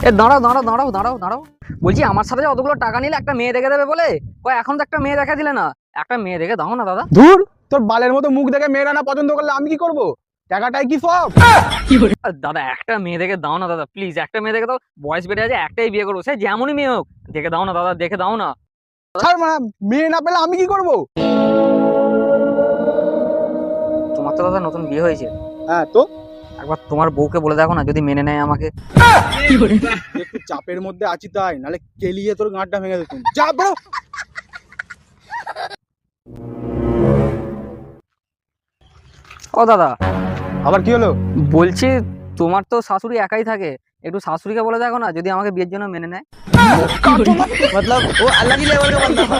এ দাঁড়াও দাঁড়াও দাঁড়াও দাঁড়াও দাঁড়াও, বলছি আমার সাথে যে অতগুলো টাকা নিলে একটা মেয়ে দেখে দেবে বলে, কয় এখন তো একটা মেয়ে দেখা দিলে না, একটা মেয়ে দেখে দাও না দাদা। ধুর, তোর বালের মতো মুখ দেখে মেয়েরা না পছন্দ করলে আমি কি করব? টাকাটাই কি সব? দাদা একটা মেয়ে দেখে দাও না দাদা, প্লিজ একটা মেয়ে দেখে দাও, বয়স বেড়ে আছে, একটাই বিয়ে করবো, সে যেমনই মেয়ে হোক, দেখে দাও না দাদা, দেখে দাও না। ছাড় মারা, মেয়ে না পেলে আমি কি করব? তোমার তো দাদা নতুন বিয়ে হয়েছে, হ্যাঁ তো একবার তোমার বউকে বলে দেখো না, যদি মেনে নেয় আমাকে। একটু চাপের মধ্যে আছি তাই, নালে কেলিয়ে তোর গাঁটটা ভেঙে দিতাম। যা বেরো। ও দাদা, আবার কি হলো? বলছি তোমার তো শাশুড়ি একাই থাকে, একটু শাশুড়িকে বলে দেখো না, যদি আমাকে বিয়ের জন্য মেনে নেয়। मतलब वो अलग ही लेवल का बंदा था।